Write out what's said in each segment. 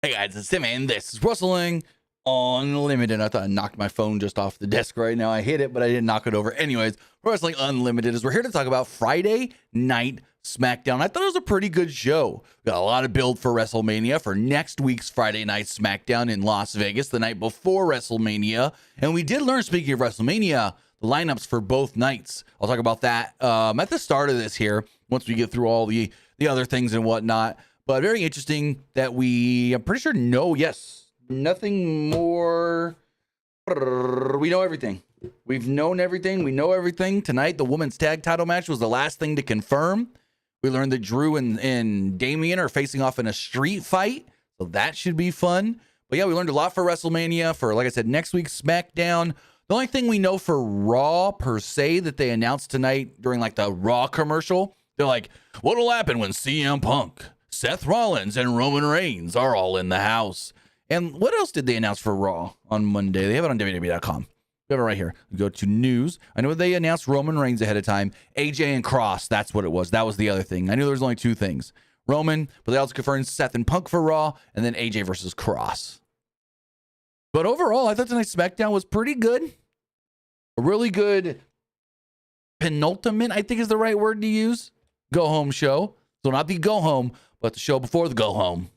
Hey guys, it's Tim, and this is Wrestling Unlimited. I thought I knocked my phone just off the desk right now. I hit it, but I didn't knock it over. Anyways, Wrestling Unlimited is we're here to talk about Friday Night Smackdown. I thought it was a pretty good show. Got a lot of build for WrestleMania for next week's Friday Night Smackdown in Las Vegas, the night before WrestleMania. And we did learn, speaking of WrestleMania, the lineups for both nights. I'll talk about that at the start of this here, once we get through all the other things and whatnot. But very interesting that I'm pretty sure nothing more. We know everything. We've known everything. We know everything. Tonight, the women's tag title match was the last thing to confirm. We learned that Drew and Damian are facing off in a street fight. So that should be fun. But yeah, we learned a lot for WrestleMania, for, like I said, next week's SmackDown. The only thing we know for Raw, per se, that they announced tonight during like the Raw commercial, they're like, what'll happen when CM Punk, Seth Rollins, and Roman Reigns are all in the house? And what else did they announce for Raw on Monday? They have it on WWE.com. We have it right here. We go to news. I know they announced Roman Reigns ahead of time. AJ and Cross, that's what it was. That was the other thing. I knew there was only two things. Roman, but they also confirmed Seth and Punk for Raw, and then AJ versus Cross. But overall, I thought tonight's SmackDown was pretty good. A really good penultimate, I think is the right word to use. Go home show. So not the go home, but the show before the go home.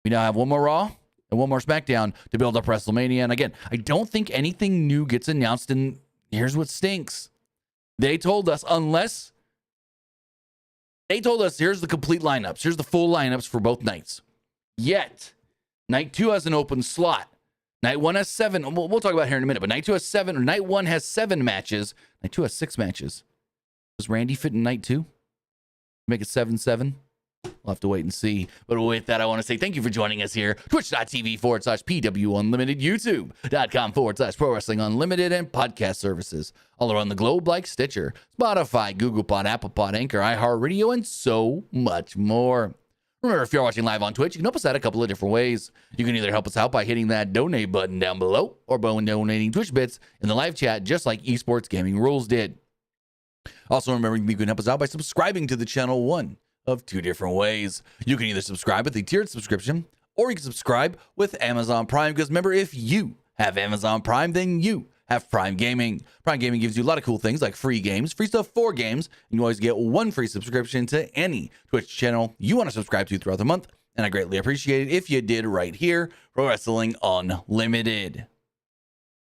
We now have one more Raw and one more SmackDown to build up WrestleMania. And again, I don't think anything new gets announced. And here's what stinks. They told us here's the complete lineups. Here's the full lineups for both nights. Yet, night 2 has an open slot. Night 1 has 7. We'll talk about it here in a minute. But night 2 has 7. Or night 1 has 7 matches. Night 2 has 6 matches. Does Randy fit in night 2? Make it 7-7? We'll have to wait and see. But with that, I want to say thank you for joining us here. Twitch.tv/PWU Unlimited, YouTube.com/Pro Wrestling Unlimited, and podcast services all around the globe like Stitcher, Spotify, Google Pod, Apple Pod, Anchor, iHeartRadio, and so much more. Remember, if you're watching live on Twitch, you can help us out a couple of different ways. You can either help us out by hitting that donate button down below, or by donating Twitch bits in the live chat, just like Esports Gaming Rules did. Also, remember, you can help us out by subscribing to the channel one of 2 different ways. You can either subscribe with a tiered subscription, or you can subscribe with Amazon Prime, because remember, if you have Amazon Prime, then you have Prime Gaming. Prime Gaming gives you a lot of cool things like free games, free stuff for games, and you always get 1 free subscription to any Twitch channel you want to subscribe to throughout the month, and I greatly appreciate it if you did right here, Pro Wrestling Unlimited.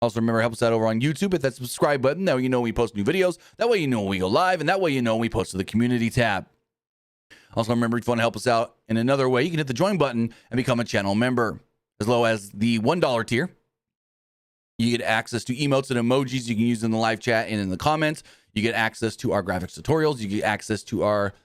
Also, remember, help us out over on YouTube. Hit that subscribe button. That way you know when we post new videos. That way you know when we go live. And that way you know when we post to the community tab. Also, remember, if you want to help us out in another way, you can hit the join button and become a channel member. As low as the $1 tier, you get access to emotes and emojis you can use in the live chat and in the comments. You get access to our graphics tutorials. You get access to our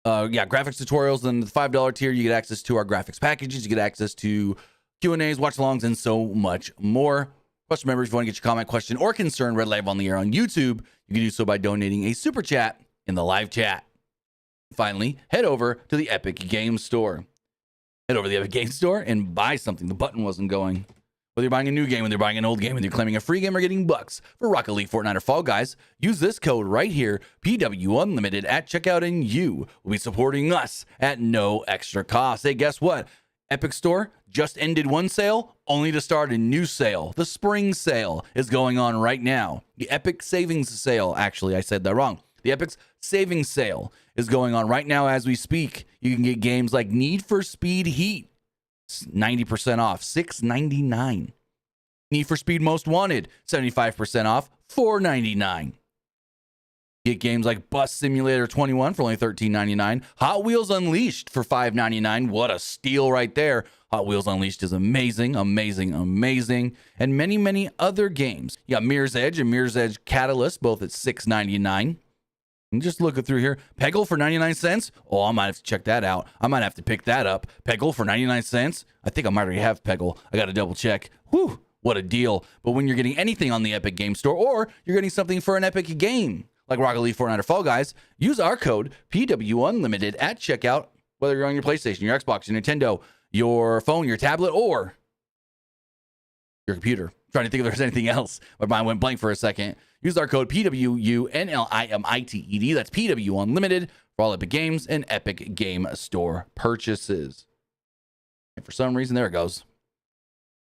graphics tutorials. And the $5 tier, you get access to our graphics packages. You get access to Q&As, watch-alongs, and so much more. Plus, remember, if you want to get your comment, question, or concern read live on the air on YouTube, you can do so by donating a super chat in the live chat. Finally, head over to the Epic Games Store. Head over to the Epic Games Store and buy something. The button wasn't going. Whether you're buying a new game, whether you're buying an old game, whether you're claiming a free game or getting bucks for Rocket League, Fortnite, or Fall Guys, use this code right here, PW Unlimited, at checkout, and you will be supporting us at no extra cost. Hey, guess what? Epic Store just ended one sale, only to start a new sale. The spring sale is going on right now. The Epic Savings Sale, actually, I said that wrong. The Epic Savings Sale is going on right now as we speak. You can get games like Need for Speed Heat, 90% off, $6.99. Need for Speed Most Wanted, 75% off, $4.99. Get games like Bus Simulator 21 for only $13.99. Hot Wheels Unleashed for $5.99. What a steal right there. Hot Wheels Unleashed is amazing, amazing, amazing. And many, many other games. You got Mirror's Edge and Mirror's Edge Catalyst, both at $6.99. And just looking through here. Peggle for 99 cents. Oh, I might have to check that out. I might have to pick that up. Peggle for 99 cents. I think I might already have Peggle. I got to double check. Whew, what a deal. But when you're getting anything on the Epic Game Store, or you're getting something for an Epic game, like Rocket League, Fortnite, or Fall Guys, use our code PW Unlimited at checkout, whether you're on your PlayStation, your Xbox, your Nintendo, your phone, your tablet, or your computer. I'm trying to think if there's anything else. My mind went blank for a second. Use our code PWUNLIMITED. That's PW Unlimited for all Epic Games and Epic Game Store purchases. And for some reason, there it goes.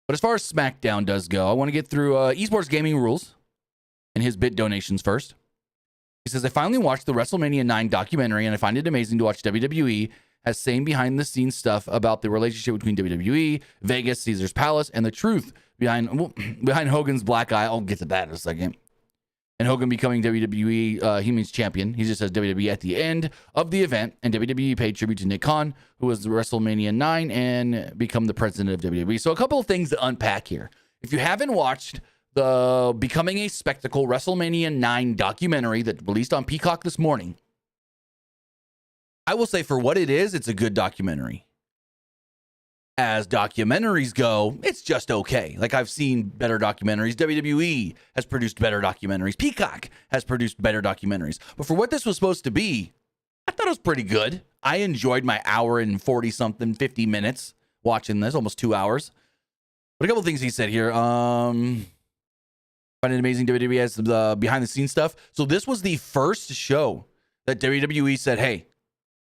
But as far as Smackdown does go, I want to get through esports gaming rules and his bit donations first. He says, I finally watched the WrestleMania 9 documentary, and I find it amazing to watch WWE has same behind-the-scenes stuff about the relationship between WWE, Vegas, Caesar's Palace, and the truth behind Hogan's black eye. I'll get to that in a second. And Hogan becoming WWE, he means champion. He just says WWE at the end of the event, and WWE paid tribute to Nick Khan, who was the WrestleMania 9 and become the president of WWE. So a couple of things to unpack here. If you haven't watched the Becoming a Spectacle WrestleMania 9 documentary that released on Peacock this morning, I will say for what it is, it's a good documentary. As documentaries go, it's just okay. Like, I've seen better documentaries. WWE has produced better documentaries. Peacock has produced better documentaries. But for what this was supposed to be, I thought it was pretty good. I enjoyed my hour and 40-something, 50 minutes watching this, almost 2 hours. But a couple of things he said here. Find it amazing WWE has the behind-the-scenes stuff. So this was the first show that WWE said, hey,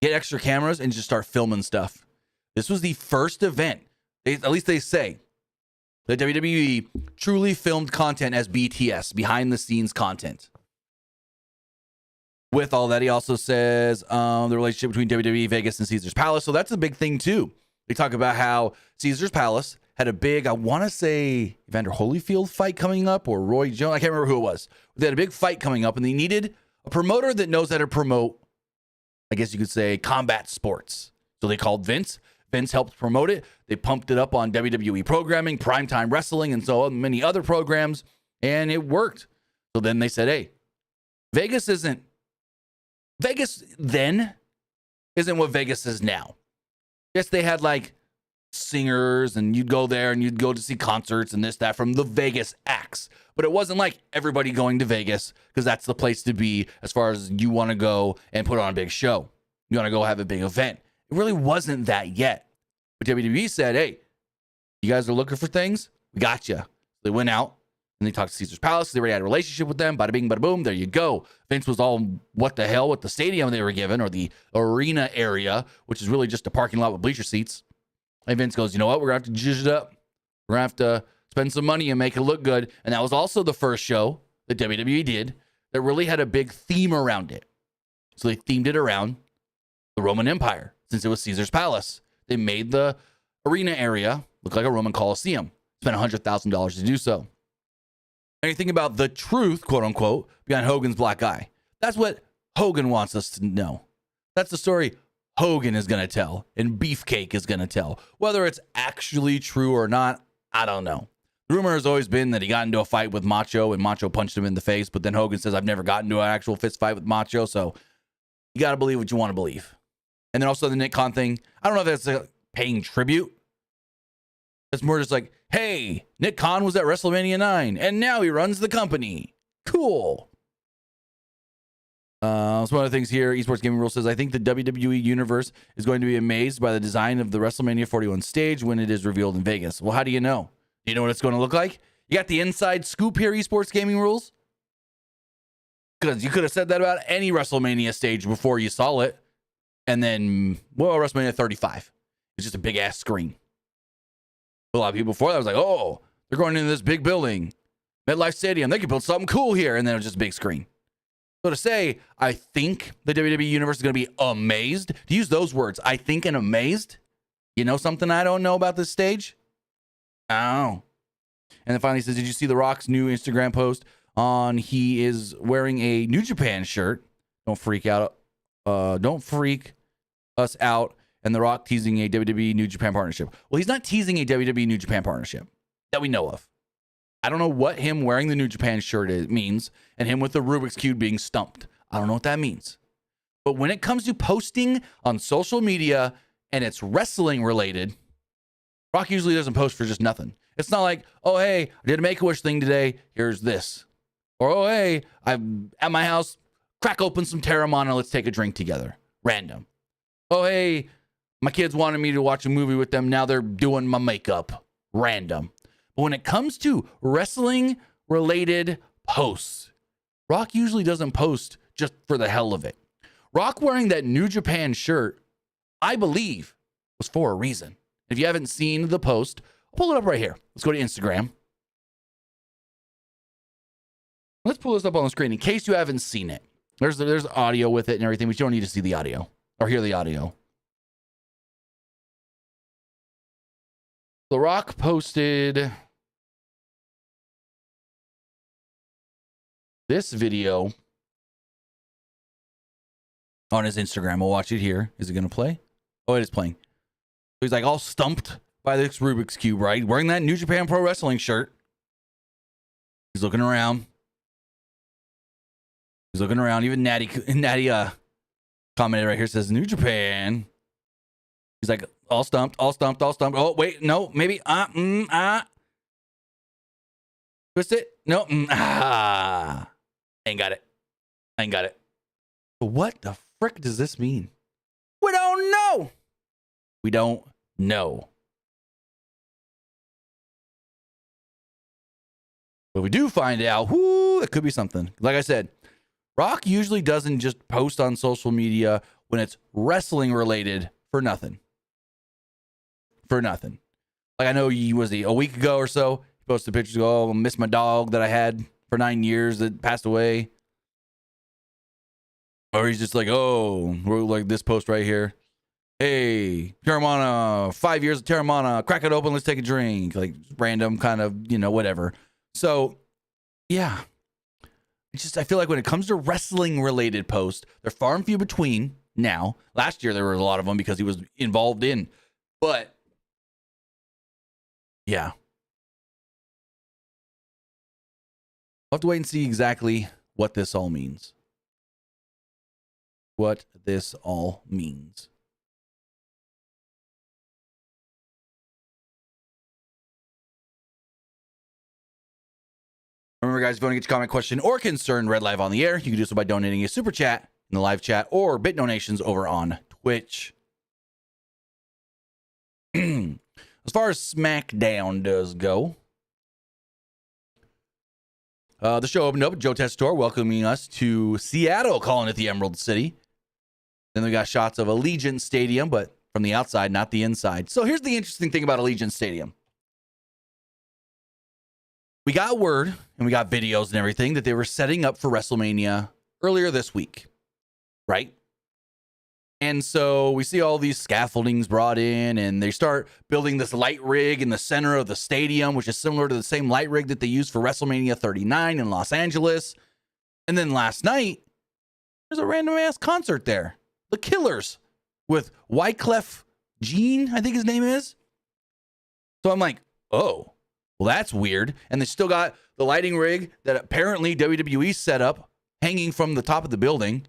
get extra cameras and just start filming stuff. This was the first event, at least they say, that WWE truly filmed content as BTS, behind-the-scenes content. With all that, he also says the relationship between WWE, Vegas, and Caesar's Palace. So that's a big thing, too. They talk about how Caesar's Palace had a big, I want to say, Evander Holyfield fight coming up, or Roy Jones. I can't remember who it was. They had a big fight coming up, and they needed a promoter that knows how to promote, I guess you could say, combat sports. So they called Vince. Vince helped promote it. They pumped it up on WWE programming, primetime wrestling, and so on, many other programs, and it worked. So then they said, hey, Vegas then isn't what Vegas is now. Yes, they had like singers, and you'd go there and you'd go to see concerts and this, that from the Vegas acts. But it wasn't like everybody going to Vegas because that's the place to be as far as you want to go and put on a big show. You want to go have a big event. It really wasn't that yet. But WWE said, hey, you guys are looking for things? We got you. They went out and they talked to Caesar's Palace. They already had a relationship with them. Bada bing, bada boom. There you go. Vince was all what the hell with the stadium they were given, or the arena area, which is really just a parking lot with bleacher seats. And Vince goes, you know what? We're going to have to jizz it up. We're going to have to spend some money and make it look good. And that was also the first show that WWE did that really had a big theme around it. So they themed it around the Roman Empire. Since it was Caesar's Palace, they made the arena area look like a Roman Colosseum. Spent $100,000 to do so. Anything about the truth, quote unquote, behind Hogan's black eye. That's what Hogan wants us to know. That's the story Hogan is going to tell and Beefcake is going to tell. Whether it's actually true or not, I don't know. The rumor has always been that he got into a fight with Macho and Macho punched him in the face. But then Hogan says, I've never gotten into an actual fist fight with Macho. So you got to believe what you want to believe. And then also the Nick Khan thing. I don't know if that's paying tribute. It's more just like, hey, Nick Khan was at WrestleMania 9, and now he runs the company. Cool. Some other things here. Esports Gaming Rule says, I think the WWE Universe is going to be amazed by the design of the WrestleMania 41 stage when it is revealed in Vegas. Well, how do you know? Do you know what it's going to look like? You got the inside scoop here, Esports Gaming Rules? Because you could have said that about any WrestleMania stage before you saw it. And then, well, WrestleMania 35. It's just a big-ass screen. A lot of people before that was like, oh, they're going into this big building. MetLife Stadium. They could build something cool here. And then it was just a big screen. So to say, I think the WWE Universe is going to be amazed. To use those words, I think and amazed. You know something I don't know about this stage? Oh. And then finally says, did you see The Rock's new Instagram post on he is wearing a New Japan shirt? Don't freak out. Don't freak us out. And The Rock teasing a WWE New Japan partnership. Well, he's not teasing a WWE New Japan partnership that we know of. I don't know what him wearing the New Japan shirt means, and him with the Rubik's Cube being stumped. I don't know what that means. But when it comes to posting on social media and it's wrestling related, Rock usually doesn't post for just nothing. It's not like, oh, hey, I did a Make-A-Wish thing today. Here's this. Or, oh, hey, I'm at my house. Crack open some Terramana. Let's take a drink together. Random. Oh, hey, my kids wanted me to watch a movie with them. Now they're doing my makeup. Random. But when it comes to wrestling-related posts, Rock usually doesn't post just for the hell of it. Rock wearing that New Japan shirt, I believe, was for a reason. If you haven't seen the post, I'll pull it up right here. Let's go to Instagram. Let's pull this up on the screen in case you haven't seen it. There's audio with it and everything, but you don't need to see the audio or hear the audio. The Rock posted this video on his Instagram. We'll watch it here. Is it going to play? Oh, it is playing. So he's like all stumped by this Rubik's Cube, right? Wearing that New Japan Pro Wrestling shirt. He's looking around. He's looking around. Even Natty commented right here, says New Japan. He's like all stumped. Oh, wait, no, maybe. Twist it. No. Ain't got it. But what the frick does this mean? We don't know. But we do find out, it could be something. Like I said, Rock usually doesn't just post on social media when it's wrestling related for nothing. Like I know a week ago or so, he posted pictures, I miss my dog that I had for 9 years that passed away. Or he's just like, we're like this post right here. Hey, Terramana, 5 years of Terramana, crack it open, let's take a drink. Like random kind of, whatever. So, yeah. I feel like when it comes to wrestling related posts, they're far and few between now. Last year, there were a lot of them because he was involved in. But, yeah. I'll have to wait and see exactly what this all means. Remember, guys, if you want to get your comment, question, or concern read live on the air, you can do so by donating a super chat in the live chat or bit donations over on Twitch. As far as Smackdown does go, the show opened up with Joe Tessitore welcoming us to Seattle, calling it the Emerald City. Then we got shots of Allegiant Stadium, but from the outside, not the inside. So here's the interesting thing about Allegiant Stadium. We got word and we got videos and everything that they were setting up for WrestleMania earlier this week, right? And so we see all these scaffoldings brought in and they start building this light rig in the center of the stadium, which is similar to the same light rig that they used for WrestleMania 39 in Los Angeles. And then last night, there's a random ass concert there. The Killers with Wyclef Jean, I think his name is. So I'm like, oh. Well, that's weird. And they still got the lighting rig that apparently WWE set up hanging from the top of the building.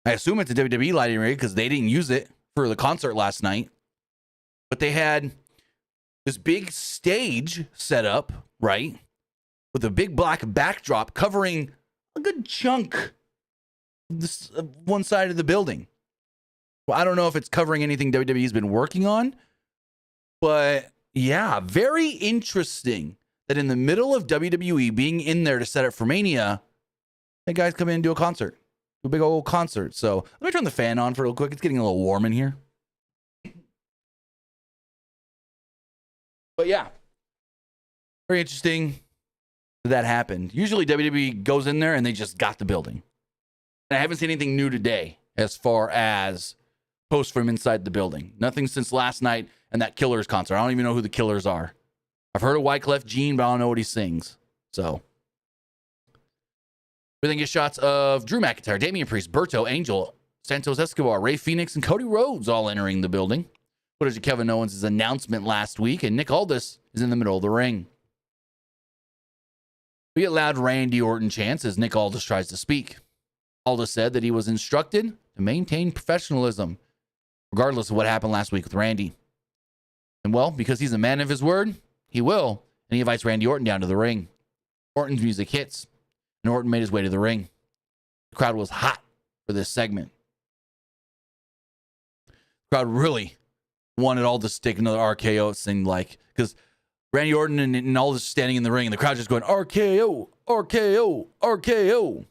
I assume it's a WWE lighting rig because they didn't use it for the concert last night. But they had this big stage set up, right? With a big black backdrop covering a good chunk of this one side of the building. Well, I don't know if it's covering anything WWE's been working on, but yeah, very interesting that in the middle of WWE being in there to set up for Mania, the guys come in and do a concert. Do a big old concert. So let me turn the fan on for real quick. It's getting a little warm in here. But yeah, very interesting that happened. Usually WWE goes in there and they just got the building. And I haven't seen anything new today as far as posts from inside the building. Nothing since last night and that Killers concert. I don't even know who the Killers are. I've heard of Wyclef Jean, but I don't know what he sings. So we then get shots of Drew McIntyre, Damian Priest, Berto, Angel, Santos Escobar, Ray Phoenix, and Cody Rhodes all entering the building. Footage of Kevin Owens' announcement last week, and Nick Aldis is in the middle of the ring. We get loud Randy Orton chants as Nick Aldis tries to speak. Aldis said that he was instructed to maintain professionalism, regardless of what happened last week with Randy. And well, because he's a man of his word, he will. And he invites Randy Orton down to the ring. Orton's music hits, and Orton made his way to the ring. The crowd was hot for this segment. The crowd really wanted Aldis to take another RKO, it seemed like, because Randy Orton and Aldis standing in the ring, and the crowd just going, RKO, RKO, RKO.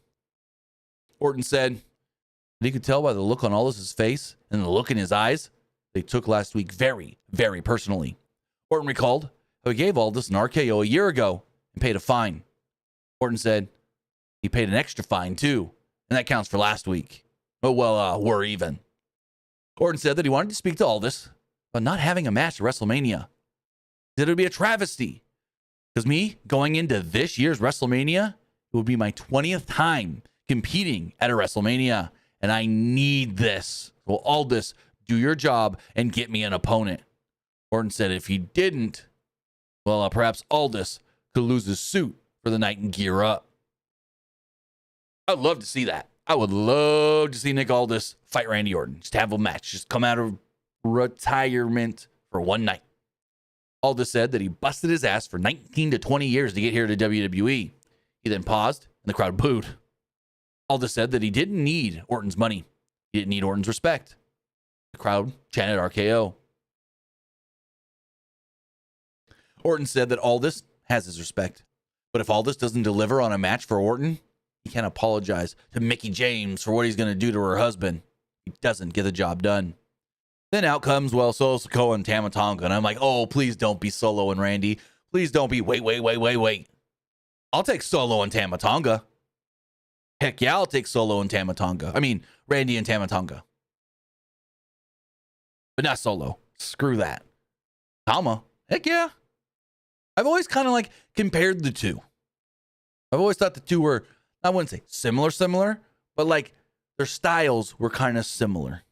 Orton said that he could tell by the look on Aldis' face and the look in his eyes they took last week very, very personally. Orton recalled how he gave Aldis an RKO a year ago and paid a fine. Orton said he paid an extra fine too, and that counts for last week. Oh, well, we're even. Orton said that he wanted to speak to Aldis about not having a match at WrestleMania. He said it would be a travesty. Because me, going into this year's WrestleMania, it would be my 20th time competing at a WrestleMania, and I need this. Well, Aldis, do your job and get me an opponent. Orton said if he didn't, well, perhaps Aldis could lose his suit for the night and gear up. I'd love to see that. I would love to see Nick Aldis fight Randy Orton. Just have a match. Just come out of retirement for one night. Aldis said that he busted his ass for 19 to 20 years to get here to WWE. He then paused, and the crowd booed. Aldis said that he didn't need Orton's money. He didn't need Orton's respect. The crowd chanted RKO. Orton said that Aldis has his respect. But if Aldis doesn't deliver on a match for Orton, he can't apologize to Mickie James for what he's going to do to her husband. He doesn't get the job done. Then out comes, Solo Sikoa and Tama Tonga. And I'm like, oh, please don't be Solo and Randy. Please don't be, wait. I'll take Solo and Tama Tonga. Heck yeah, I'll take Solo and Tama Tonga. I mean, Randy and Tama Tonga. But not Solo. Screw that. Tama, heck yeah. I've always kind of compared the two. I've always thought the two were, I wouldn't say similar, but their styles were kind of similar.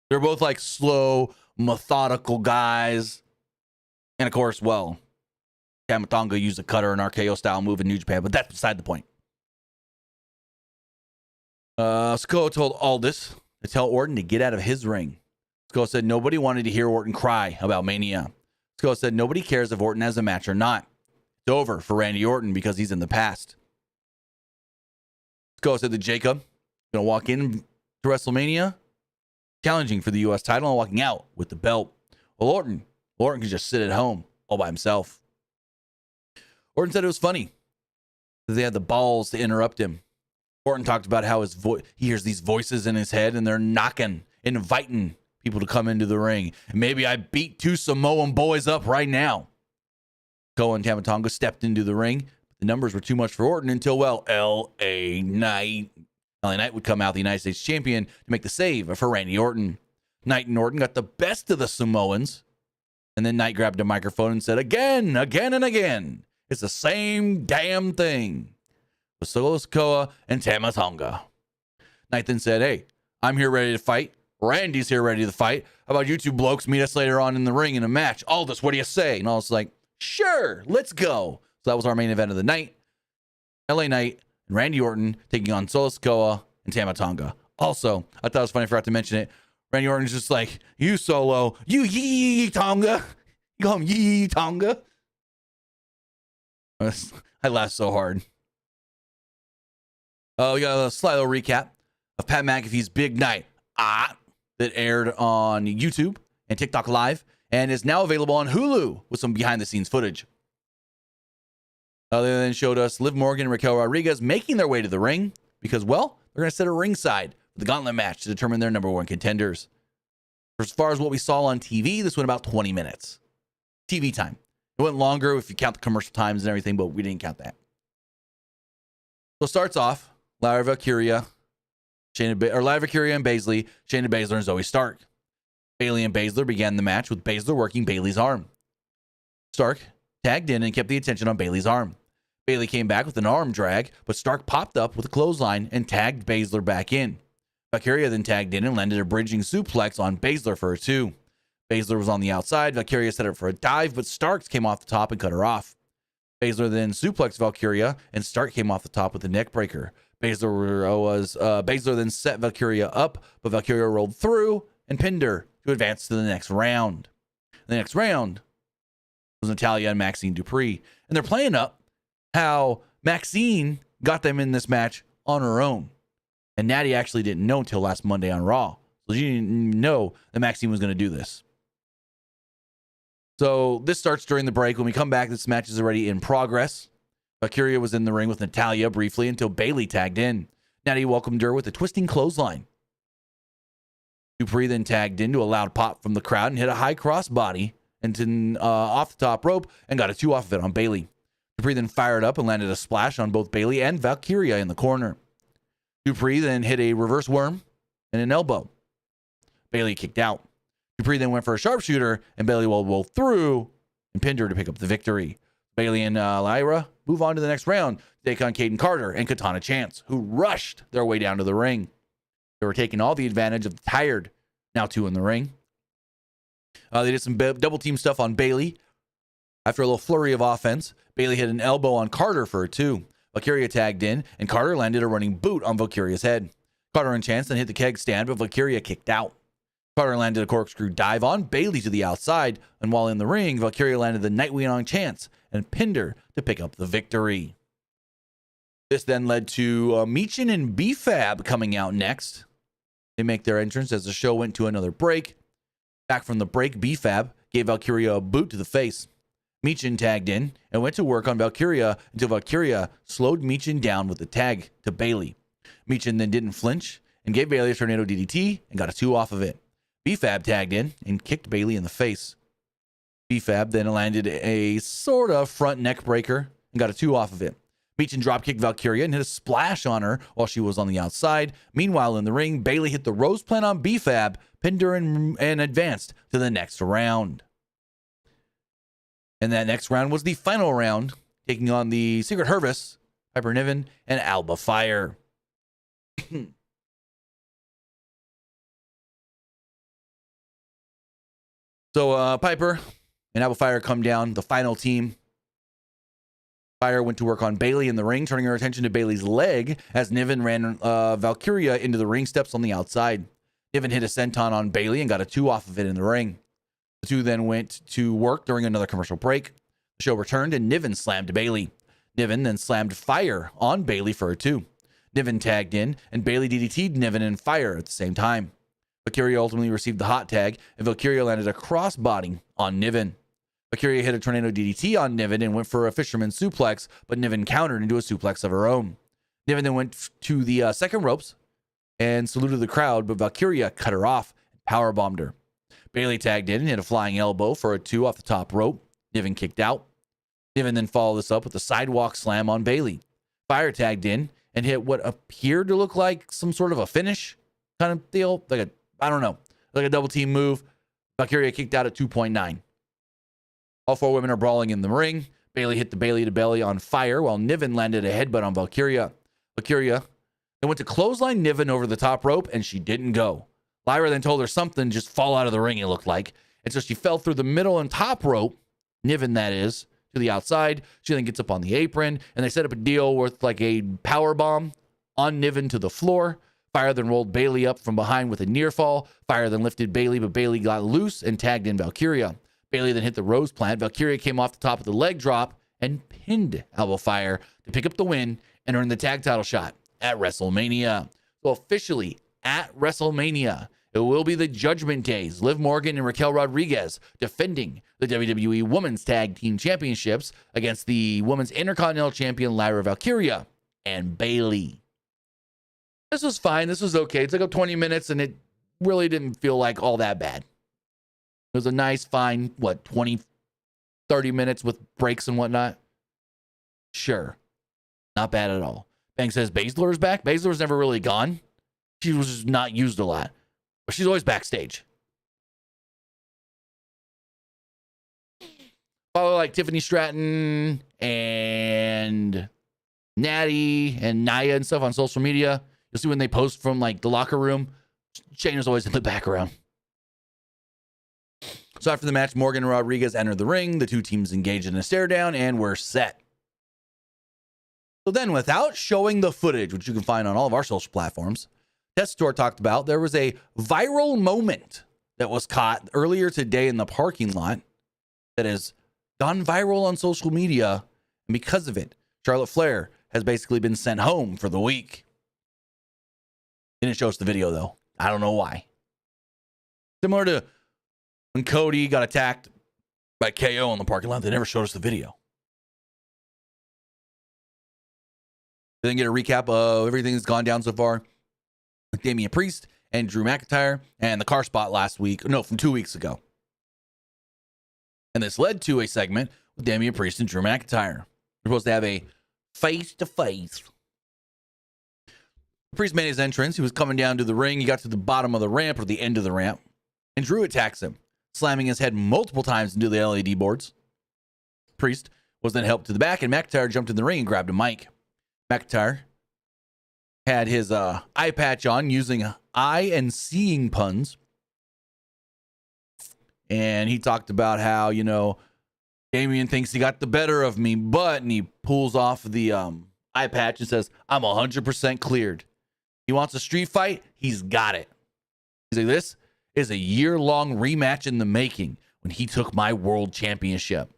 They're both slow, methodical guys. And of course, Tama Tonga used a cutter and RKO style move in New Japan, but that's beside the point. Sikoa told Aldis to tell Orton to get out of his ring. Sikoa said nobody wanted to hear Orton cry about Mania. Sikoa said nobody cares if Orton has a match or not. It's over for Randy Orton because he's in the past. Sikoa said that Jacob going to walk in to WrestleMania challenging for the U.S. title and walking out with the belt. Well, Orton can just sit at home all by himself. Orton said it was funny that they had the balls to interrupt him. Orton talked about how he hears these voices in his head and they're knocking, inviting people to come into the ring. And maybe I beat two Samoan boys up right now. Sikoa and Tama Tonga stepped into the ring. But the numbers were too much for Orton until, L.A. Knight. LA Knight would come out the United States champion to make the save for Randy Orton. Knight and Orton got the best of the Samoans. And then Knight grabbed a microphone and said, again and again, it's the same damn thing. With Solo Sikoa and Tama Tonga. Knight then said, hey, I'm here ready to fight. Randy's here ready to fight. How about you two blokes meet us later on in the ring in a match? Aldis, what do you say? And Aldis was like, sure, let's go. So that was our main event of the night. LA Knight and Randy Orton taking on Solo Sikoa and Tama Tonga. Also, I thought it was funny, I forgot to mention it. Randy Orton's just like, you Solo, you yee Tonga. You call him yee Tonga. I laughed so hard. We got a slight little recap of Pat McAfee's Big Night that aired on YouTube and TikTok Live and is now available on Hulu with some behind-the-scenes footage. They then showed us Liv Morgan and Raquel Rodriguez making their way to the ring because, they're going to sit at ringside for the gauntlet match to determine their number one contenders. As far as what we saw on TV, this went about 20 minutes. TV time. It went longer if you count the commercial times and everything, but we didn't count that. So it starts off, Lyra Valkyria and Baszler, Shayna Baszler and Zoe Stark. Bayley and Baszler began the match with Baszler working Bayley's arm. Stark tagged in and kept the attention on Bayley's arm. Bayley came back with an arm drag, but Stark popped up with a clothesline and tagged Baszler back in. Valkyria then tagged in and landed a bridging suplex on Baszler for a 2. Baszler was on the outside. Valkyria set up for a dive, but Starks came off the top and cut her off. Baszler then suplexed Valkyria, and Stark came off the top with a neck breaker. Baszler then set Valkyria up, but Valkyria rolled through and pinned her to advance to the next round. The next round was Natalya and Maxine Dupree, and they're playing up how Maxine got them in this match on her own. And Natty actually didn't know until last Monday on Raw. So she didn't know that Maxine was going to do this. So this starts during the break. When we come back, this match is already in progress. Valkyria was in the ring with Natalya briefly until Bayley tagged in. Natty welcomed her with a twisting clothesline. Dupree then tagged into a loud pop from the crowd and hit a high crossbody and off the top rope and got a 2 off of it on Bayley. Dupree then fired up and landed a splash on both Bayley and Valkyria in the corner. Dupree then hit a reverse worm and an elbow. Bayley kicked out. Dupree then went for a sharpshooter, and Bayley rolled through and pinned her to pick up the victory. Bayley and Lyra move on to the next round. They take on Kaden Carter and Katana Chance, who rushed their way down to the ring. They were taking all the advantage of the tired, now 2 in the ring. They did some double team stuff on Bayley. After a little flurry of offense, Bayley hit an elbow on Carter for a 2. Valkyria tagged in, and Carter landed a running boot on Valkyria's head. Carter and Chance then hit the keg stand, but Valkyria kicked out. Carter landed a corkscrew dive on Bayley to the outside, and while in the ring, Valkyria landed the Nightwing on Chance and pinned her to pick up the victory. This then led to Meechin and B-Fab coming out next. They make their entrance as the show went to another break. Back from the break, B-Fab gave Valkyria a boot to the face. Meechin tagged in and went to work on Valkyria until Valkyria slowed Meechin down with the tag to Bayley. Meechin then didn't flinch and gave Bayley a tornado DDT and got a 2 off of it. B-Fab tagged in and kicked Bayley in the face. B-Fab then landed a sort of front neck breaker and got a 2 off of it. Meechin dropkicked Valkyria and hit a splash on her while she was on the outside. Meanwhile, in the ring, Bayley hit the Rose Plant on B-Fab, pinned her and advanced to the next round. And that next round was the final round, taking on the Secret Hervis, Piper Niven, and Alba Fire. So Piper and Alba Fire come down, the final team. Fire went to work on Bayley in the ring, turning her attention to Bayley's leg as Niven ran Valkyria into the ring steps on the outside. Niven hit a senton on Bayley and got a 2 off of it in the ring. The two then went to work during another commercial break. The show returned and Niven slammed Bayley. Niven then slammed Fire on Bayley for a 2. Niven tagged in and Bayley DDT'd Niven and Fire at the same time. Valkyria ultimately received the hot tag and Valkyria landed a crossbody on Niven. Valkyria hit a tornado DDT on Niven and went for a fisherman suplex, but Niven countered into a suplex of her own. Niven then went to the second ropes and saluted the crowd, but Valkyria cut her off and powerbombed her. Bayley tagged in and hit a flying elbow for a 2 off the top rope. Niven kicked out. Niven then followed this up with a sidewalk slam on Bayley. Fire tagged in and hit what appeared to look like some sort of a finish kind of deal, like a double team move. Valkyria kicked out at 2.9. All 4 women are brawling in the ring. Bayley hit the Bayley to belly on Fire while Niven landed a headbutt on Valkyria. Valkyria then went to clothesline Niven over the top rope and she didn't go. Lyra then told her something just fall out of the ring, it looked like. And so she fell through the middle and top rope, Niven that is, to the outside. She then gets up on the apron and they set up a deal with like a power bomb on Niven to the floor. Fire then rolled Bayley up from behind with a near fall. Fire then lifted Bayley, but Bayley got loose and tagged in Valkyria. Bayley then hit the Rose Plant. Valkyria came off the top of the leg drop and pinned Alba Fire to pick up the win and earn the tag title shot at WrestleMania. So officially at WrestleMania, it will be the Judgment Days, Liv Morgan and Raquel Rodriguez defending the WWE Women's Tag Team Championships against the Women's Intercontinental Champion Lyra Valkyria and Bayley. This was fine. This was okay. It took up 20 minutes and it really didn't feel like all that bad. It was a nice, fine, 20, 30 minutes with breaks and whatnot. Sure. Not bad at all. Bang says Baszler's back. Baszler's never really gone. She was just not used a lot. But she's always backstage. Follow like Tiffany Stratton and Natty and Naya and stuff on social media. You'll see when they post from like the locker room. Shayna's always in the background. So after the match, Morgan and Rodriguez entered the ring. The two teams engaged in a stare down and were set. So then, without showing the footage, which you can find on all of our social platforms, Testator talked about there was a viral moment that was caught earlier today in the parking lot that has gone viral on social media. And because of it, Charlotte Flair has basically been sent home for the week. Didn't show us the video, though. I don't know why. Similar to when Cody got attacked by KO in the parking lot, they never showed us the video. They didn't get a recap of everything that's gone down so far with Damian Priest and Drew McIntyre, and the car spot from 2 weeks ago. And this led to a segment with Damian Priest and Drew McIntyre. They're supposed to have a face-to-face. Priest made his entrance. He was coming down to the ring. He got to the bottom of the ramp or the end of the ramp, and Drew attacks him, slamming his head multiple times into the LED boards. Priest was then helped to the back, and McIntyre jumped in the ring and grabbed a mic. McIntyre had his eye patch on using eye and seeing puns. And he talked about how, Damian thinks he got the better of me, and he pulls off the eye patch and says, I'm 100% cleared. He wants a street fight. He's got it. He's like, this is a year-long rematch in the making when he took my world championship.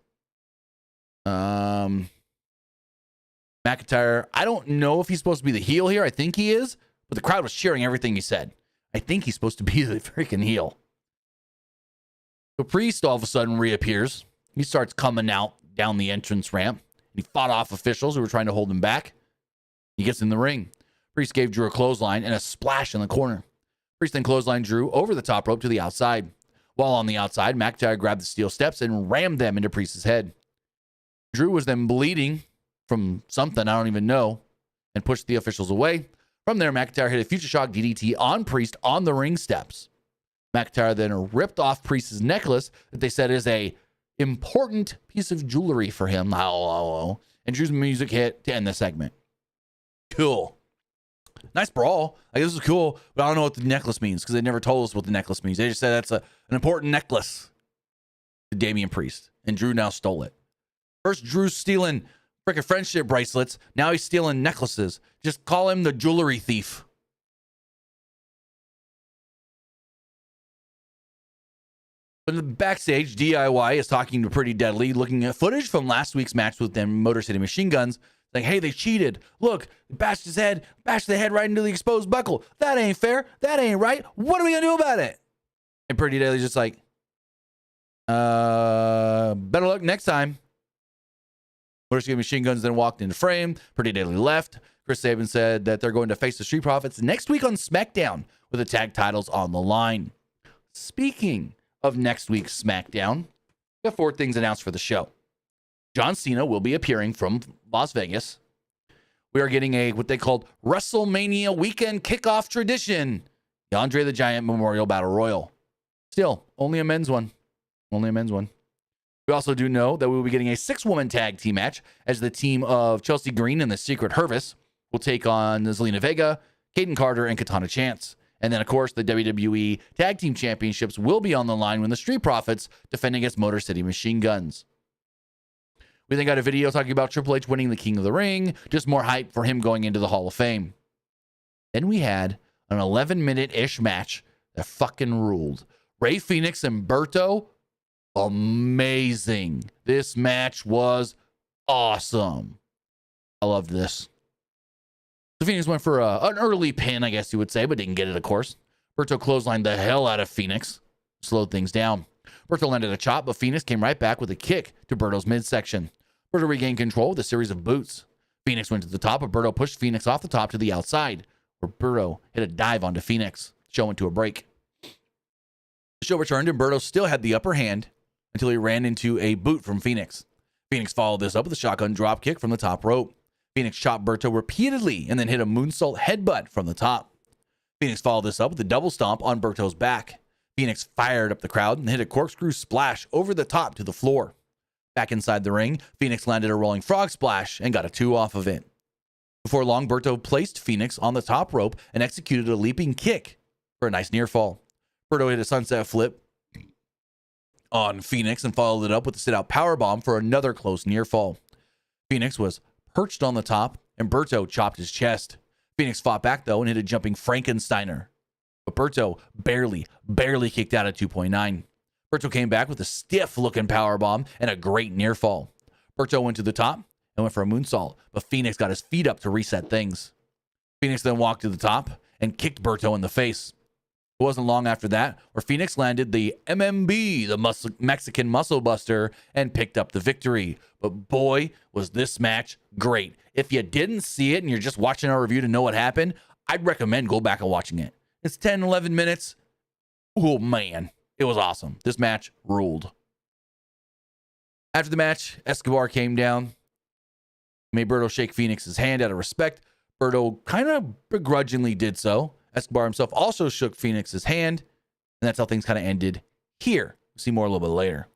McIntyre, I don't know if he's supposed to be the heel here. I think he is, but the crowd was cheering everything he said. I think he's supposed to be the freaking heel. So Priest all of a sudden reappears. He starts coming out down the entrance ramp. He fought off officials who were trying to hold him back. He gets in the ring. Priest gave Drew a clothesline and a splash in the corner. Priest then clotheslined Drew over the top rope to the outside. While on the outside, McIntyre grabbed the steel steps and rammed them into Priest's head. Drew was then bleeding from something, I don't even know, and pushed the officials away. From there, McIntyre hit a future shock DDT on Priest on the ring steps. McIntyre then ripped off Priest's necklace that they said is a important piece of jewelry for him. And Drew's music hit to end the segment. Cool. Nice brawl. This is cool, but I don't know what the necklace means because they never told us what the necklace means. They just said that's an important necklace to Damian Priest, and Drew now stole it. First, Drew's stealing freaking friendship bracelets. Now he's stealing necklaces. Just call him the jewelry thief. In the backstage, DIY is talking to Pretty Deadly, looking at footage from last week's match with them Motor City Machine Guns. Like, hey, they cheated. Look, bashed the head right into the exposed buckle. That ain't fair. That ain't right. What are we going to do about it? And Pretty Deadly's just like, better luck next time. Motor City Machine Guns then walked into frame. Pretty Deadly left. Chris Sabin said that they're going to face the Street Profits next week on Smackdown with the tag titles on the line. Speaking of next week's Smackdown, we have 4 things announced for the show. John Cena will be appearing from Las Vegas. We are getting what they called WrestleMania weekend kickoff tradition, the Andre the Giant Memorial Battle Royal. Still, only a men's one. We also do know that we will be getting a 6-woman tag team match as the team of Chelsea Green and the Secret Hervis will take on Zelina Vega, Kaden Carter, and Katana Chance. And then, of course, the WWE Tag Team Championships will be on the line when the Street Profits defend against Motor City Machine Guns. We then got a video talking about Triple H winning the King of the Ring, just more hype for him going into the Hall of Fame. Then we had an 11-minute-ish match that fucking ruled. Rey Fenix and Berto, amazing. This match was awesome. I loved this. The Phoenix went for an early pin, I guess you would say, but didn't get it, of course. Berto clotheslined the hell out of Phoenix, slowed things down. Berto landed a chop, but Phoenix came right back with a kick to Berto's midsection. Berto regained control with a series of boots. Phoenix went to the top, but Berto pushed Phoenix off the top to the outside, where Berto hit a dive onto Phoenix. The show went to a break. The show returned, and Berto still had the upper hand until he ran into a boot from Phoenix. Phoenix followed this up with a shotgun drop kick from the top rope. Phoenix chopped Berto repeatedly and then hit a moonsault headbutt from the top. Phoenix followed this up with a double stomp on Berto's back. Phoenix fired up the crowd and hit a corkscrew splash over the top to the floor. Back inside the ring, Phoenix landed a rolling frog splash and got a 2 off of it. Before long, Berto placed Phoenix on the top rope and executed a leaping kick for a nice near fall. Berto hit a sunset flip on Phoenix and followed it up with a sit-out powerbomb for another close near fall. Phoenix was perched on the top, and Berto chopped his chest. Phoenix fought back, though, and hit a jumping Frankensteiner. But Berto barely kicked out at 2.9. Berto came back with a stiff-looking powerbomb and a great near fall. Berto went to the top and went for a moonsault, but Phoenix got his feet up to reset things. Phoenix then walked to the top and kicked Berto in the face. It wasn't long after that where Phoenix landed the MMB, the Mexican Muscle Buster, and picked up the victory. But boy, was this match great. If you didn't see it and you're just watching our review to know what happened, I'd recommend go back and watching it. It's 10, 11 minutes. Oh, man. It was awesome. This match ruled. After the match, Escobar came down, made Berto shake Phoenix's hand out of respect. Berto kind of begrudgingly did so. Escobar himself also shook Phoenix's hand, and that's how things kind of ended here. We'll see more a little bit later.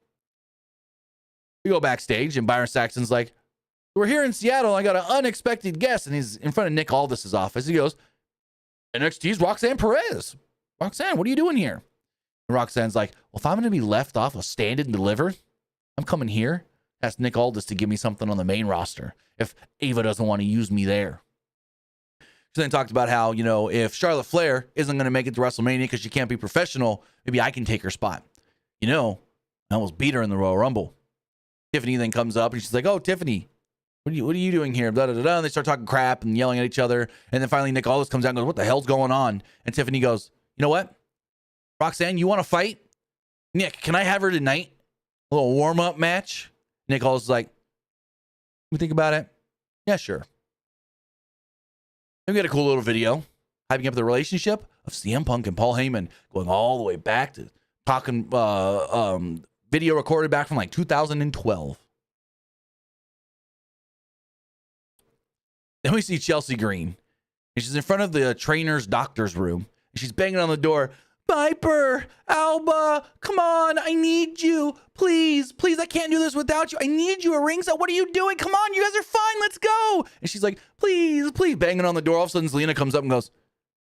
We go backstage, and Byron Saxton's like, we're here in Seattle. I got an unexpected guest, and he's in front of Nick Aldis' office. He goes, NXT's Roxanne Perez. Roxanne, what are you doing here? And Roxanne's like, well, if I'm going to be left off of Stand and Deliver, I'm coming here. Ask Nick Aldis to give me something on the main roster if Ava doesn't want to use me there. She then talked about how, if Charlotte Flair isn't going to make it to WrestleMania because she can't be professional, maybe I can take her spot. I almost beat her in the Royal Rumble. Tiffany then comes up and she's like, oh, Tiffany, what are you doing here? Blah, blah, blah, blah. And they start talking crap and yelling at each other. And then finally Nick Aldis comes out and goes, what the hell's going on? And Tiffany goes, you know what? Roxanne, you want to fight? Nick, can I have her tonight? A little warm-up match? Nick Aldis is like, let me think about it. Yeah, sure. Then we got a cool little video hyping up the relationship of CM Punk and Paul Heyman going all the way back to talking video recorded back from like 2012. Then we see Chelsea Green. And she's in front of the trainer's doctor's room. And she's banging on the door. Viper, Alba, come on, I need you. Please, I can't do this without you. I need you at ringside. What are you doing? Come on, you guys are fine. Let's go. And she's like, please, banging on the door. All of a sudden, Zelina comes up and goes,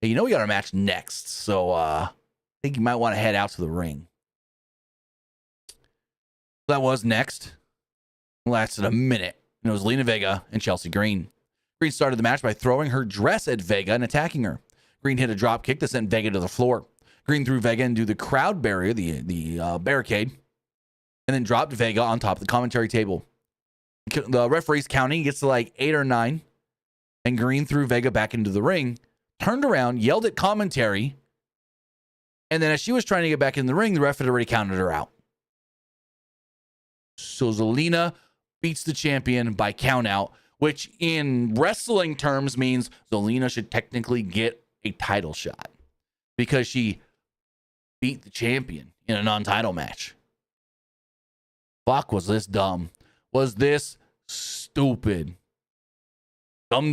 hey, we got our match next. So I think you might want to head out to the ring. That was next. It lasted a minute. And it was Zelina Vega and Chelsea Green. Green started the match by throwing her dress at Vega and attacking her. Green hit a drop kick that sent Vega to the floor. Green threw Vega into the crowd barrier, the barricade, and then dropped Vega on top of the commentary table. The referee's counting, gets to like 8 or 9, and Green threw Vega back into the ring, turned around, yelled at commentary, and then as she was trying to get back in the ring, the ref had already counted her out. So Zelina beats the champion by count out, which in wrestling terms means Zelina should technically get a title shot because she beat the champion in a non-title match. Fuck, was this dumb? Was this stupid? Dumb.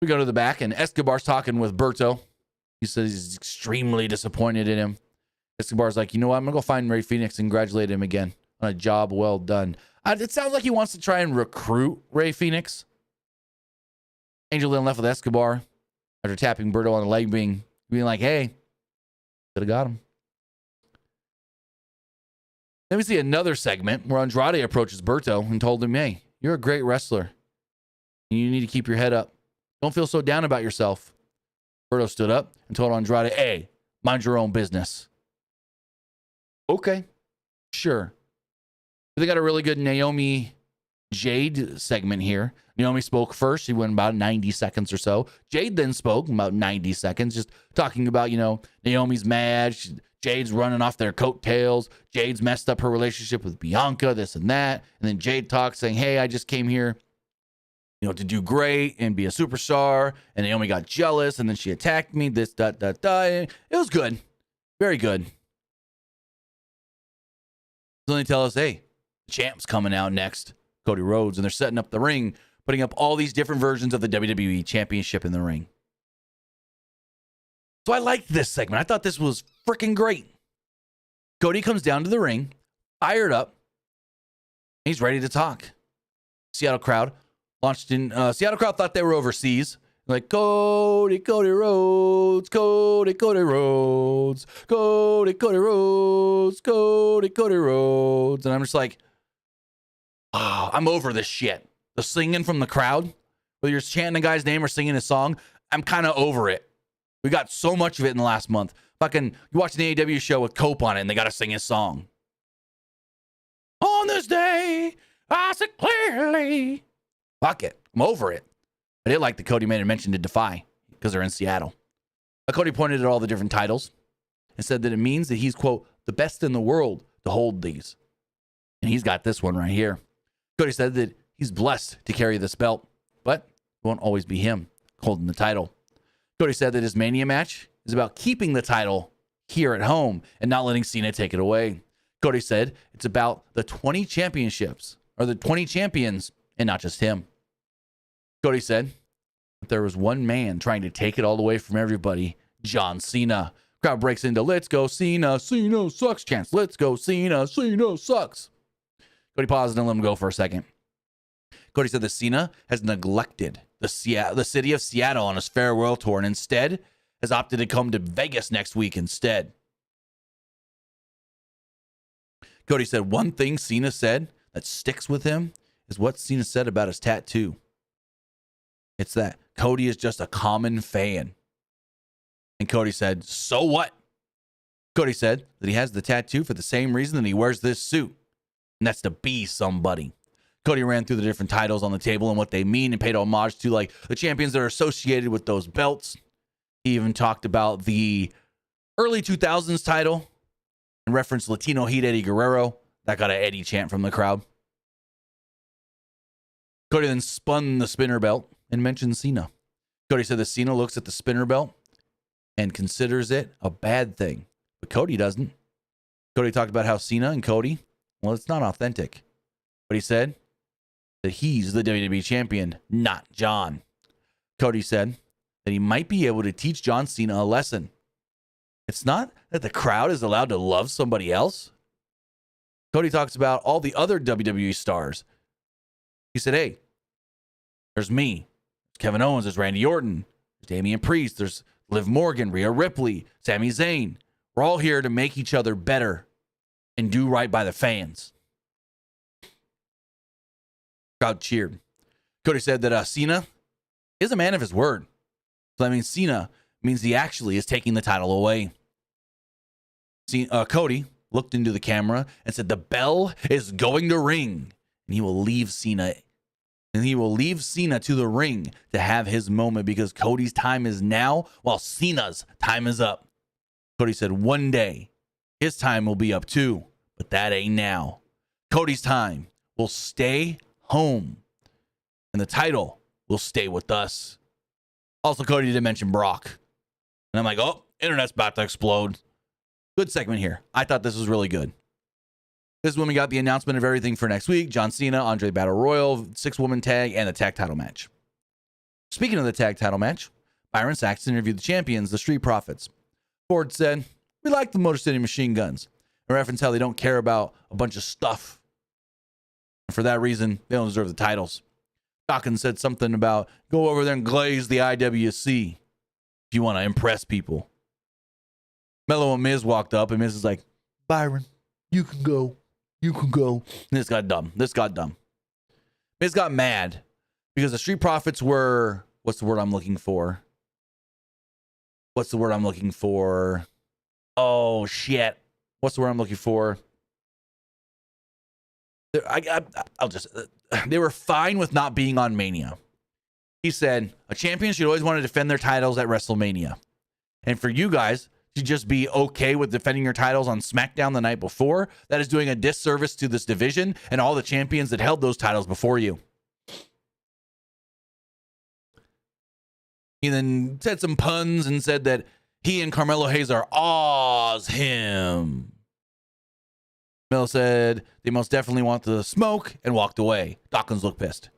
We go to the back, and Escobar's talking with Berto. He says he's extremely disappointed in him. Escobar's like, you know what? I'm going to go find Ray Phoenix and congratulate him again on a job well done. It sounds like he wants to try and recruit Ray Phoenix. Angel then left with Escobar after tapping Berto on the leg, being like, hey, could have got him. Then we see another segment where Andrade approaches Berto and told him, hey, you're a great wrestler. You need to keep your head up. Don't feel so down about yourself. Berto stood up and told Andrade, hey, mind your own business. Okay, sure. They got a really good Naomi Jade segment here. Naomi spoke first. She went about 90 seconds or so. Jade then spoke about 90 seconds, just talking about, Naomi's mad. Jade's running off their coattails. Jade's messed up her relationship with Bianca, this and that. And then Jade talks saying, hey, I just came here, to do great and be a superstar. And Naomi got jealous and then she attacked me, this, that. It was good. Very good. So they tell us, hey, the champ's coming out next, Cody Rhodes, and they're setting up the ring, putting up all these different versions of the WWE Championship in the ring. So I liked this segment. I thought this was freaking great. Cody comes down to the ring, fired up. He's ready to talk. Seattle crowd launched in. Seattle crowd thought they were overseas. Like, Cody Rhodes, Cody Rhodes, Cody Rhodes, Cody Rhodes. And I'm just like, I'm over this shit. The singing from the crowd, whether you're chanting a guy's name or singing a song, I'm kind of over it. We got so much of it in the last month. Fucking, you watch an AEW show with Cope on it and they got to sing his song. On this day, I said clearly. Fuck it. I'm over it. I did like that Cody made a mention to Defy because they're in Seattle. Cody pointed at all the different titles and said that it means that he's, quote, the best in the world to hold these. And he's got this one right here. Cody said that he's blessed to carry this belt, but It won't always be him holding the title. Cody said that his Mania match is about keeping the title here at home and not letting Cena take it away. Cody said it's about the 20 championships, or the 20 champions, and not just him. Cody said that there was one man trying to take it all away from everybody, John Cena. Crowd breaks into "Let's go Cena, Cena sucks" chants. "Let's go Cena, Cena sucks." Cody paused and let him go for a second. Cody said that Cena has neglected the city of Seattle on his farewell tour and instead has opted to come to Vegas next week instead. Cody said one thing Cena said that sticks with him is what Cena said about his tattoo. It's that Cody is just a common fan. And Cody said, so what? Cody said that he has the tattoo for the same reason that he wears this suit, and that's to be somebody. Cody ran through the different titles on the table and what they mean and paid homage to like the champions that are associated with those belts. He even talked about the early 2000s title and referenced Latino Heat Eddie Guerrero. That got an Eddie chant from the crowd. Cody then spun the spinner belt and mentioned Cena. Cody said that Cena looks at the spinner belt and considers it a bad thing, but Cody doesn't. Cody talked about how Cena and Cody, well, it's not authentic. But he said that he's the WWE champion, not John. Cody said that he might be able to teach John Cena a lesson. It's not that the crowd is allowed to love somebody else. Cody talks about all the other WWE stars. He said, hey, there's me, there's Kevin Owens, there's Randy Orton, there's Damian Priest, there's Liv Morgan, Rhea Ripley, Sami Zayn. We're all here to make each other better and do right by the fans. Crowd cheered. Cody said that Cena is a man of his word. So that means Cena means he actually is taking the title away. Cody looked into the camera and said the bell is going to ring, and he will leave Cena. And he will leave Cena to the ring to have his moment because Cody's time is now while Cena's time is up. Cody said one day his time will be up too, but that ain't now. Cody's time will stay home, and the title will stay with us. Also, Cody didn't mention Brock. And I'm like, oh, internet's about to explode. Good segment here. I thought this was really good. This is when we got the announcement of everything for next week. John Cena, Andre Battle Royal, 6-woman tag, and the tag title match. Speaking of the tag title match, Byron Saxton interviewed the champions, the Street Profits. Ford said, we like the Motor City Machine Guns. A reference how they don't care about a bunch of stuff. And for that reason, they don't deserve the titles. Dawkins said something about, go over there and glaze the IWC if you want to impress people. Mello and Miz walked up, and Miz is like, Byron, you can go. You can go. And this got dumb. Miz got mad because the Street Profits were, what's the word I'm looking for? Oh, shit. What's the word I'm looking for? They were fine with not being on Mania. He said, a champion should always want to defend their titles at WrestleMania. And for you guys to just be okay with defending your titles on Smackdown the night before, that is doing a disservice to this division and all the champions that held those titles before you. He then said some puns and said that he and Carmelo Hayes are him. Mel said they most definitely want the smoke and walked away. Dawkins looked pissed.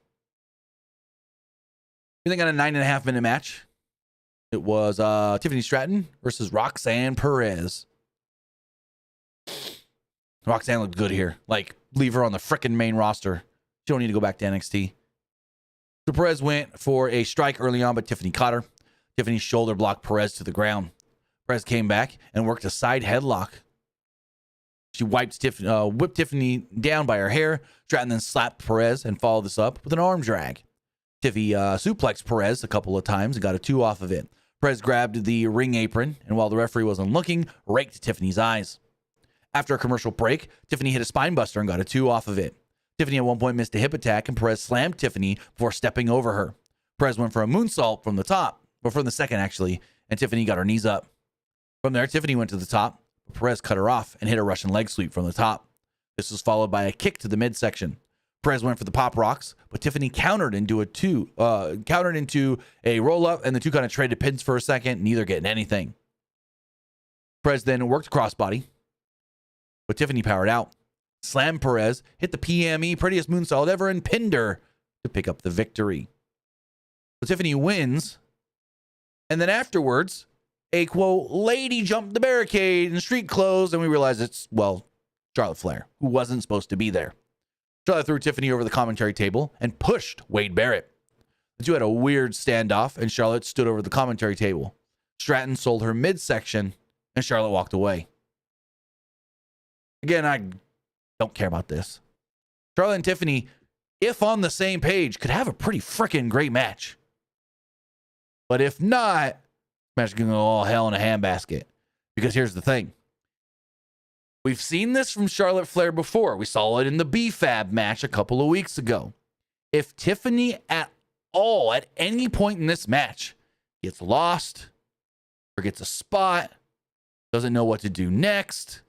They got a 9.5-minute match. It was Tiffany Stratton versus Roxanne Perez. Roxanne looked good here. Like, leave her on the frickin' main roster. She don't need to go back to NXT. So Perez went for a strike early on, but Tiffany caught her. Tiffany shoulder blocked Perez to the ground. Perez came back and worked a side headlock. She whipped Tiffany down by her hair. Stratton then slapped Perez and followed this up with an arm drag. Tiffy suplexed Perez a couple of times and got a 2 off of it. Perez grabbed the ring apron, and while the referee wasn't looking, raked Tiffany's eyes. After a commercial break, Tiffany hit a spine buster and got a 2 off of it. Tiffany at one point missed a hip attack, and Perez slammed Tiffany before stepping over her. Perez went for a moonsault from the top, or from the second actually, and Tiffany got her knees up. From there, Tiffany went to the top, but Perez cut her off and hit a Russian leg sweep from the top. This was followed by a kick to the midsection. Perez went for the pop rocks, but Tiffany countered into a roll up, and the two kind of traded pins for a second, neither getting anything. Perez then worked crossbody, but Tiffany powered out, slammed Perez, hit the PME, prettiest moonsault ever, and pinned her to pick up the victory. So Tiffany wins, and then afterwards, a quote lady jumped the barricade in street clothes, and we realize it's, well, Charlotte Flair, who wasn't supposed to be there. Charlotte threw Tiffany over the commentary table and pushed Wade Barrett. The two had a weird standoff, and Charlotte stood over the commentary table. Stratton sold her midsection, and Charlotte walked away. Again, I don't care about this. Charlotte and Tiffany, if on the same page, could have a pretty freaking great match. But if not, match is going to go all hell in a handbasket. Because here's the thing. We've seen this from Charlotte Flair before. We saw it in the BFAB match a couple of weeks ago. If Tiffany at all, at any point in this match, gets lost, forgets a spot, doesn't know what to do next,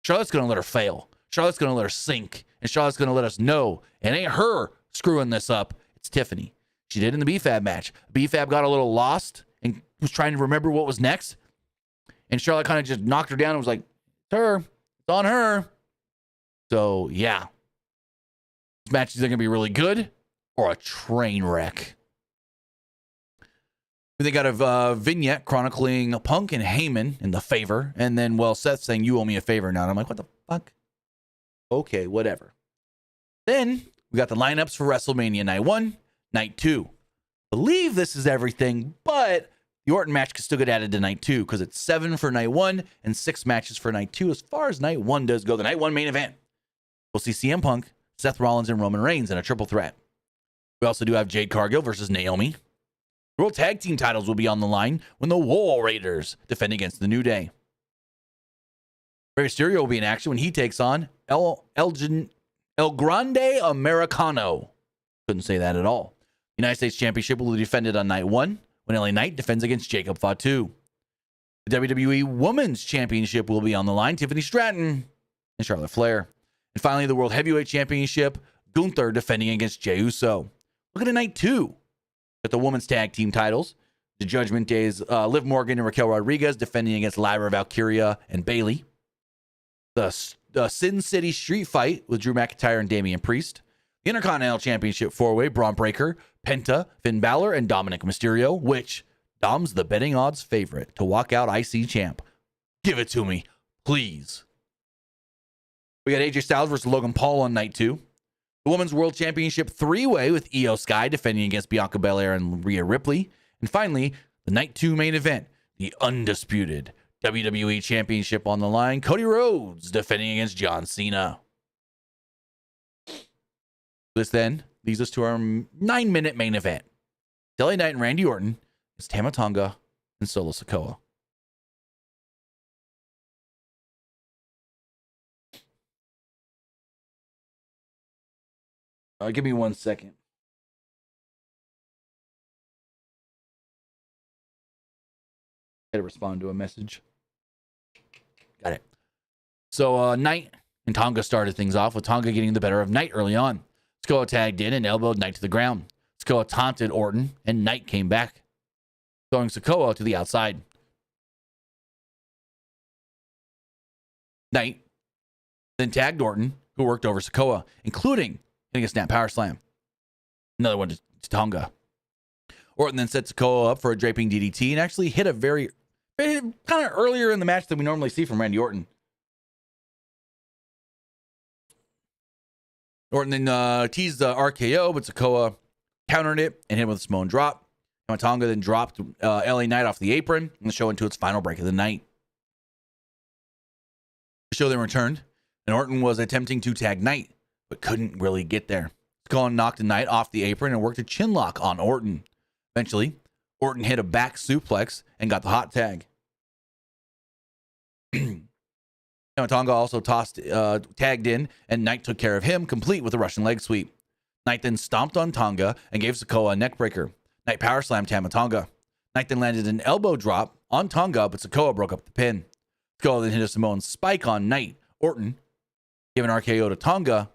Charlotte's going to let her fail. Charlotte's going to let her sink. And Charlotte's going to let us know it ain't her screwing this up. It's Tiffany. She did in the BFAB match. BFAB got a little lost and was trying to remember what was next. And Charlotte kind of just knocked her down and was like, it's her. It's on her. So, yeah. This match is either going to be really good or a train wreck. They got a vignette chronicling Punk and Heyman in the favor. And then, well, Seth saying, you owe me a favor now. And I'm like, what the fuck? Okay, whatever. Then we got the lineups for WrestleMania Night 1, Night 2. Believe this is everything, but the Orton match could still get added to Night 2 because it's 7 for Night 1 and 6 matches for Night 2 as far as Night 1 does go. The Night 1 main event. We'll see CM Punk, Seth Rollins, and Roman Reigns in a triple threat. We also do have Jade Cargill versus Naomi. The World Tag Team titles will be on the line when the Wall Raiders defend against the New Day. Rey Mysterio will be in action when he takes on El Grande Americano. Couldn't say that at all. The United States Championship will be defended on Night 1 when LA Knight defends against Jacob Fatu. The WWE Women's Championship will be on the line. Tiffany Stratton and Charlotte Flair. And finally, the World Heavyweight Championship, Gunther defending against Jey Uso. Look at Night 2. Got the Women's Tag Team titles. The Judgment Days, Liv Morgan and Raquel Rodriguez defending against Lyra Valkyria and Bayley. The Sin City Street Fight with Drew McIntyre and Damian Priest. The Intercontinental Championship 4-way, Braun Breaker, Penta, Finn Balor, and Dominic Mysterio, which Dom's the betting odds favorite to walk out IC champ. Give it to me, please. We got AJ Styles versus Logan Paul on Night 2. The Women's World Championship 3-way with Io Sky defending against Bianca Belair and Rhea Ripley. And finally, the Night 2 main event, the undisputed WWE Championship on the line. Cody Rhodes defending against John Cena. This then leads us to our 9-minute main event. LA Knight and Randy Orton is Tama Tonga and Solo Sikoa. Give me 1 second. Gotta respond to a message. Got it. So Knight and Tonga started things off with Tonga getting the better of Knight early on. Sikoa tagged in and elbowed Knight to the ground. Sikoa taunted Orton and Knight came back, throwing Sikoa to the outside. Knight then tagged Orton, who worked over Sikoa, including hitting a snap power slam. Another one to Tonga. Orton then set Sikoa up for a draping DDT and actually hit a very kind of earlier in the match than we normally see from Randy Orton. Orton then teased the RKO, but Sikoa countered it and hit him with a Samoan drop. Tonga then dropped LA Knight off the apron and the show into its final break of the night. The show then returned, and Orton was attempting to tag Knight, but couldn't really get there. Sikoa knocked Knight off the apron and worked a chin lock on Orton. Eventually, Orton hit a back suplex and got the hot tag. Tonga also tagged in, and Knight took care of him, complete with a Russian leg sweep. Knight then stomped on Tonga and gave Sikoa a neck breaker. Knight power slammed Tama Tonga. Knight then landed an elbow drop on Tonga, but Sikoa broke up the pin. Sikoa then hit a Samoan spike on Knight. Orton gave an RKO to Tonga,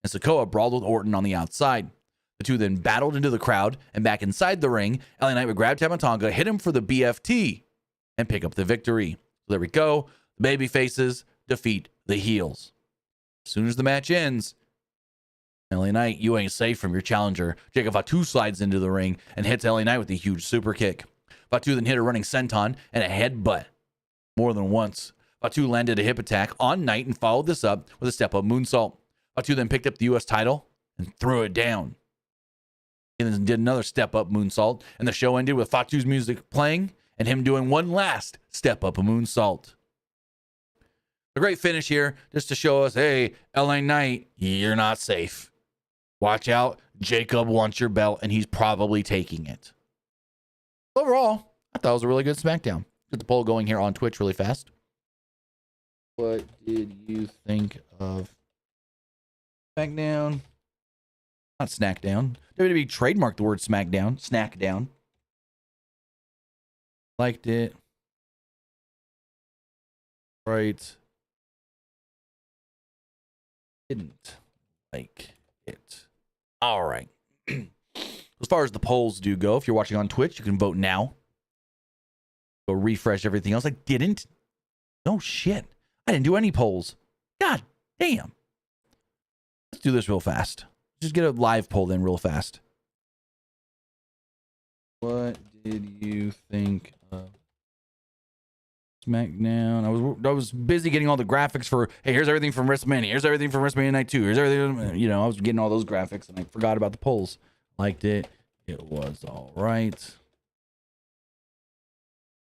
and Sikoa brawled with Orton on the outside. The two then battled into the crowd, and back inside the ring, LA Knight would grab Tama Tonga, hit him for the BFT, and pick up the victory. So there we go. The baby faces defeat the heels. As soon as the match ends, LA Knight, you ain't safe from your challenger. Jacob Fatu slides into the ring and hits LA Knight with a huge super kick. Fatu then hit a running senton and a headbutt more than once. Fatu landed a hip attack on Knight and followed this up with a step-up moonsault. Fatu then picked up the U.S. title and threw it down. He then did another step-up moonsault, and the show ended with Fatu's music playing and him doing one last step-up moonsault. A great finish here just to show us, hey, LA Knight, you're not safe. Watch out. Jacob wants your belt, and he's probably taking it. Overall, I thought it was a really good SmackDown. Get the poll going here on Twitch really fast. What did you think of SmackDown? Not Snackdown. WWE trademarked the word SmackDown. Snackdown. Liked it. Right. Didn't like it. All right. As far as the polls do go, if you're watching on Twitch, you can vote now. Go refresh everything else. I didn't. No shit. I didn't do any polls. God damn. Let's do this real fast. Just get a live poll then real fast. What did you think of SmackDown? I was busy getting all the graphics for, hey, here's everything from WrestleMania. Here's everything from WrestleMania Night 2. Here's everything, you know, I was getting all those graphics and I forgot about the polls. Liked it. It was all right.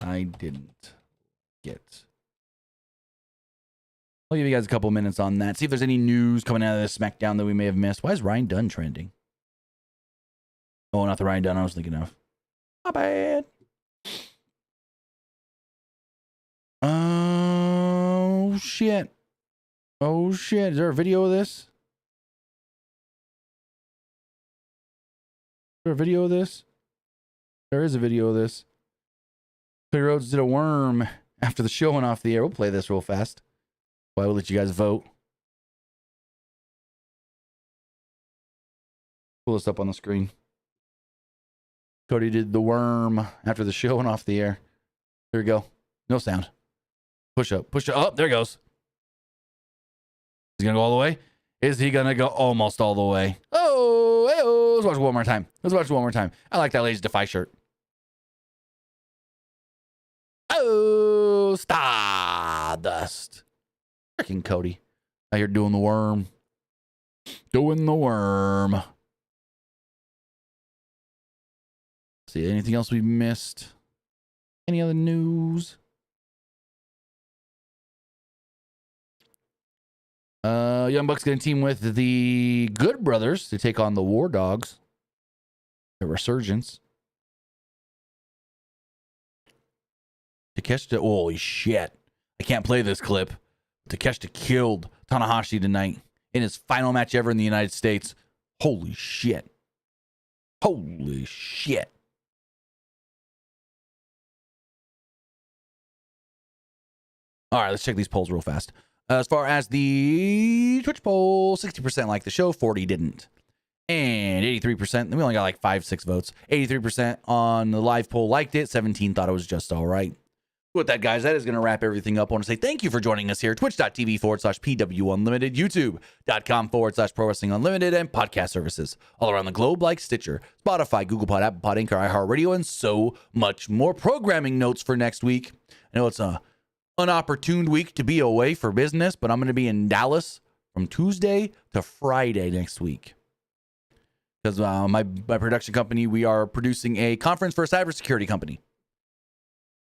I didn't get. I'll give you guys a couple minutes on that. See if there's any news coming out of this SmackDown that we may have missed. Why is Ryan Dunn trending? Oh, not the Ryan Dunn I was thinking of. Not bad. Oh, shit. Oh, shit. Is there a video of this? Is there a video of this? There is a video of this. Clear Rhodes did a worm after the show went off the air. We'll play this real fast. I will let you guys vote. Pull this up on the screen. Cody did the worm after the show went off the air. There we go. No sound. Push up. Push up. Oh, there it goes. Is he going to go all the way? Is he going to go almost all the way? Oh, hey-oh. Let's watch it one more time. Let's watch it one more time. I like that Ladies Defy shirt. Oh, Stardust. Freaking Cody. Out here doing the worm. Doing the worm. See, anything else we missed? Any other news? Young Bucks going to team with the Good Brothers to take on the War Dogs. The Resurgence. Takeshita, holy shit. I can't play this clip. Takeshita killed Tanahashi tonight in his final match ever in the United States. Holy shit. Holy shit. All right, let's check these polls real fast. As far as the Twitch poll, 60% liked the show, 40% didn't. And 83%, we only got like 5-6 votes. 83% on the live poll liked it, 17% thought it was just all right. With that, guys, that is going to wrap everything up. I want to say thank you for joining us here. Twitch.tv/PW Unlimited, YouTube.com/Pro Wrestling Unlimited, and podcast services all around the globe like Stitcher, Spotify, Google Pod, Apple Pod, Anchor, iHeartRadio, and so much more. Programming notes for next week. I know it's a unopportune week to be away for business, but I'm going to be in Dallas from Tuesday to Friday next week. Because my production company, we are producing a conference for a cybersecurity company.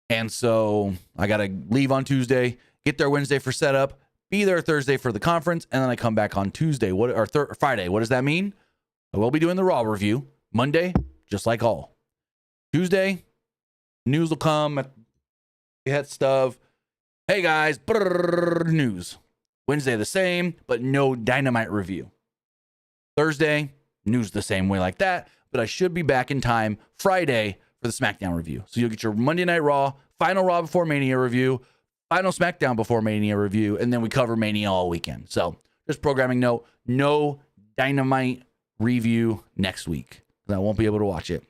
And so I got to leave on Tuesday, get there Wednesday for setup, be there Thursday for the conference, and then I come back on Tuesday or Friday. What does that mean? I will be doing the Raw review. Monday, just like all. Tuesday, news will come. Hit stuff. Hey guys, news. Wednesday the same, but no Dynamite review. Thursday, news the same way like that, but I should be back in time Friday for the SmackDown review. So you'll get your Monday Night Raw, final Raw before Mania review, final SmackDown before Mania review, and then we cover Mania all weekend. So just programming note, no Dynamite review next week. I won't be able to watch it.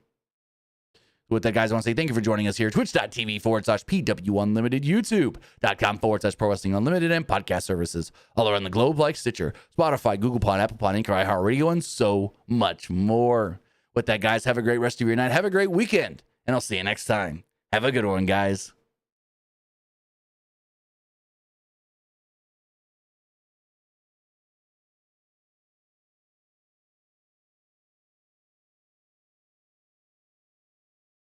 With that, guys, I want to say thank you for joining us here. Twitch.tv/PW Unlimited, YouTube.com/Pro Wrestling Unlimited, and podcast services all around the globe like Stitcher, Spotify, Google Pod, Apple Pod, Anchor, iHeartRadio, and so much more. With that, guys, have a great rest of your night. Have a great weekend, and I'll see you next time. Have a good one, guys.